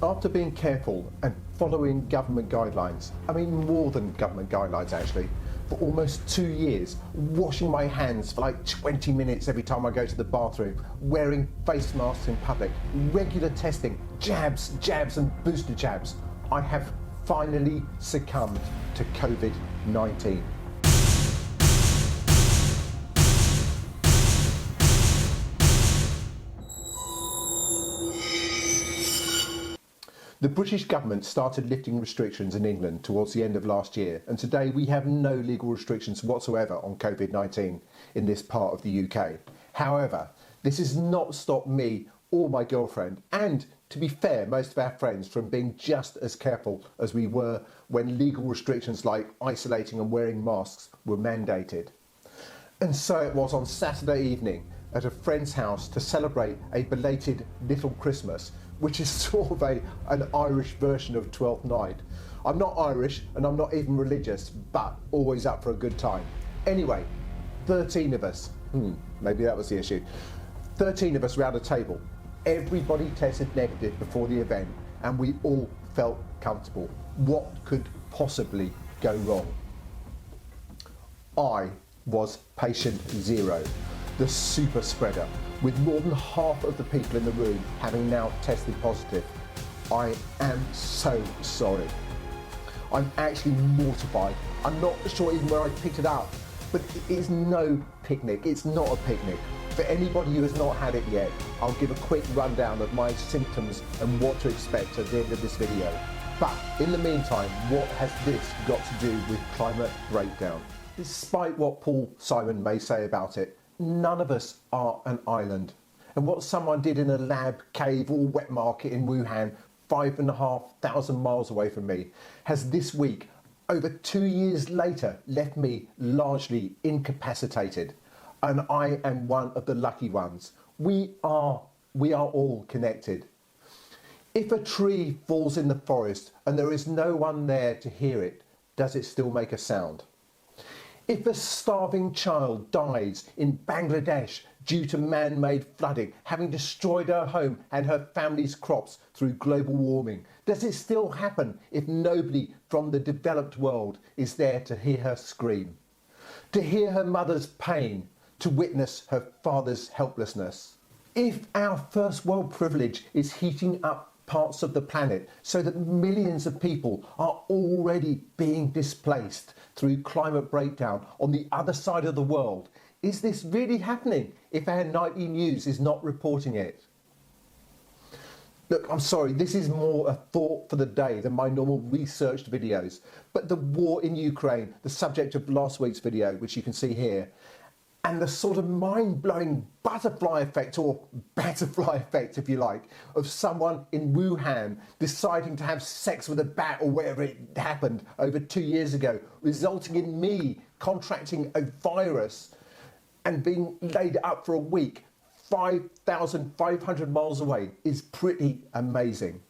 After being careful and following government guidelines, I mean more than government guidelines actually, for almost 2 years, washing my hands for like 20 minutes every time I go to the bathroom, wearing face masks in public, regular testing, jabs and booster jabs, I have finally succumbed to Covid-19. The British government started lifting restrictions in England towards the end of last year, and today we have no legal restrictions whatsoever on Covid-19 in this part of the UK. However, this has not stopped me or my girlfriend, and to be fair, most of our friends, from being just as careful as we were when legal restrictions like isolating and wearing masks were mandated. And so it was on Saturday evening at a friend's house to celebrate a belated Little Christmas, which is sort of an Irish version of Twelfth Night. I'm not Irish and I'm not even religious, but always up for a good time. Anyway, 13 of us, maybe that was the issue. 13 of us round a table. Everybody tested negative before the event and we all felt comfortable. What could possibly go wrong? I was patient zero, the super spreader, with more than half of the people in the room having now tested positive. I am so sorry. I'm actually mortified. I'm not sure even where I picked it up, but it is no picnic. It's not a picnic. For anybody who has not had it yet, I'll give a quick rundown of my symptoms and what to expect at the end of this video. But in the meantime, what has this got to do with climate breakdown? Despite what Paul Simon may say about it, none of us are an island. And what someone did in a lab, cave or wet market in Wuhan, 5,500 miles away from me, has this week, over 2 years later, left me largely incapacitated. And I am one of the lucky ones. We are all connected. If a tree falls in the forest and there is no one there to hear it, does it still make a sound? If a starving child dies in Bangladesh due to man-made flooding, having destroyed her home and her family's crops through global warming, does it still happen if nobody from the developed world is there to hear her scream? To hear her mother's pain, to witness her father's helplessness? If our first world privilege is heating up parts of the planet so that millions of people are already being displaced through climate breakdown on the other side of the world, is this really happening if our nightly news is not reporting it? Look, I'm sorry, this is more a thought for the day than my normal researched videos, but the war in Ukraine, the subject of last week's video, which you can see here, and the sort of mind-blowing butterfly effect, or batterfly effect if you like, of someone in Wuhan deciding to have sex with a bat or whatever it happened over 2 years ago, resulting in me contracting a virus and being laid up for a week 5,500 miles away is pretty amazing.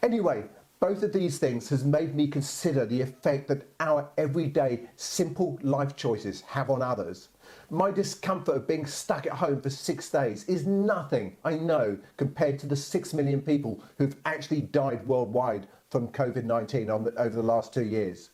Anyway, both of these things has made me consider the effect that our everyday simple life choices have on others. My discomfort of being stuck at home for 6 days is nothing, I know, compared to the 6 million people who've actually died worldwide from Covid-19 over the last 2 years.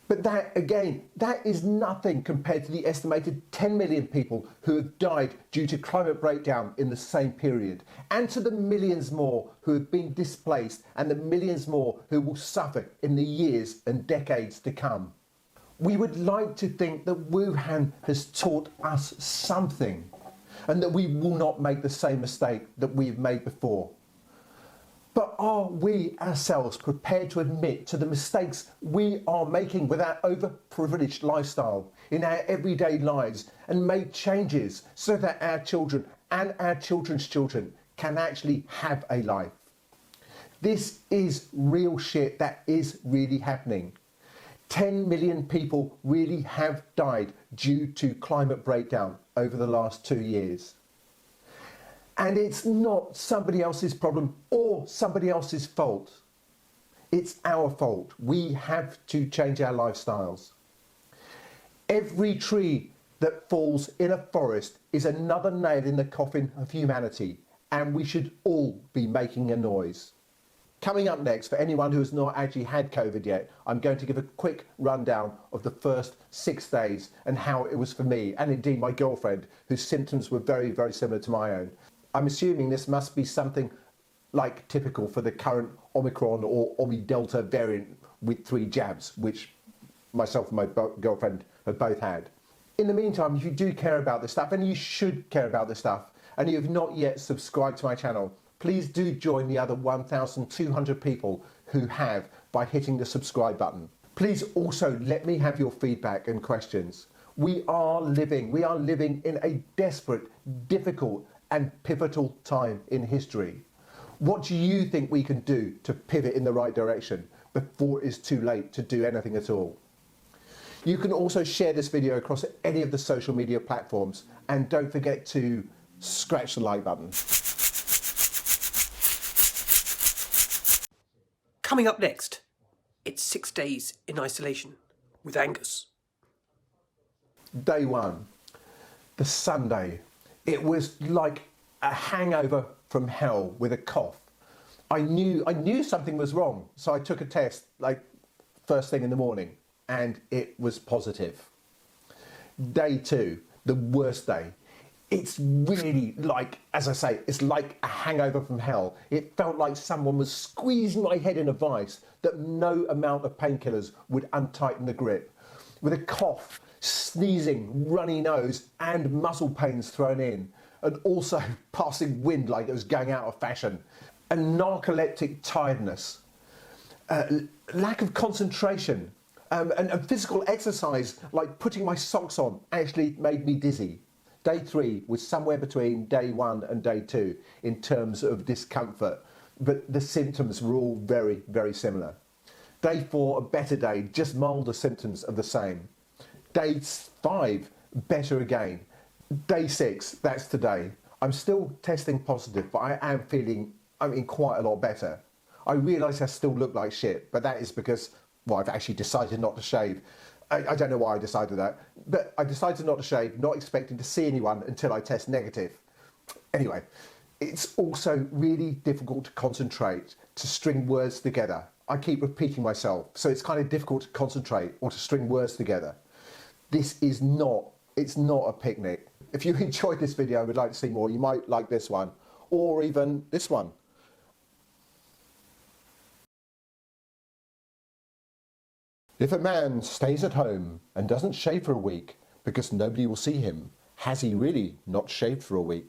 But that, again, that is nothing compared to the estimated 10 million people who have died due to climate breakdown in the same period, and to the millions more who have been displaced and the millions more who will suffer in the years and decades to come. We would like to think that Wuhan has taught us something and that we will not make the same mistake that we've made before. But are we ourselves prepared to admit to the mistakes we are making with our overprivileged lifestyle in our everyday lives and make changes so that our children and our children's children can actually have a life? This is real shit that is really happening. 10 million people really have died due to climate breakdown over the last 2 years. And it's not somebody else's problem or somebody else's fault. It's our fault. We have to change our lifestyles. Every tree that falls in a forest is another nail in the coffin of humanity, and we should all be making a noise. Coming up next, for anyone who has not actually had COVID yet, I'm going to give a quick rundown of the first 6 days and how it was for me, and indeed my girlfriend, whose symptoms were very, very similar to my own. I'm assuming this must be something like typical for the current Omicron or Delta variant with 3 jabs, which myself and my girlfriend have both had. In the meantime, if you do care about this stuff, and you should care about this stuff, and you have not yet subscribed to my channel, please do join the other 1,200 people who have by hitting the subscribe button. Please also let me have your feedback and questions. We are living in a desperate, difficult and pivotal time in history. What do you think we can do to pivot in the right direction before it's too late to do anything at all? You can also share this video across any of the social media platforms, and don't forget to scratch the like button. Coming up next, it's 6 days in isolation with Angus. Day 1, the Sunday. It was like a hangover from hell with a cough. I knew something was wrong, so I took a test like first thing in the morning, and it was positive. Day 2, the worst day. It's really like, as I say, it's like a hangover from hell. It felt like someone was squeezing my head in a vice that no amount of painkillers would untighten the grip. With a cough, sneezing, runny nose and muscle pains thrown in, and also passing wind like it was going out of fashion, and narcoleptic tiredness, lack of concentration, and physical exercise like putting my socks on actually made me dizzy. Day 3 was somewhere between day 1 and day 2 in terms of discomfort, but the symptoms were all very, very similar. Day 4, a better day, just milder symptoms of the same. Day 5, better again. Day 6, that's today. I'm still testing positive, but I am feeling, quite a lot better. I realise I still look like shit, but that is because, well, I've actually decided not to shave. I don't know why I decided that, but I decided not to shave, not expecting to see anyone until I test negative. Anyway, it's also really difficult to concentrate, to string words together. I keep repeating myself, so it's kind of difficult to concentrate or to string words together. It's not a picnic. If you enjoyed this video and would like to see more, you might like this one, or even this one. If a man stays at home and doesn't shave for a week because nobody will see him, has he really not shaved for a week?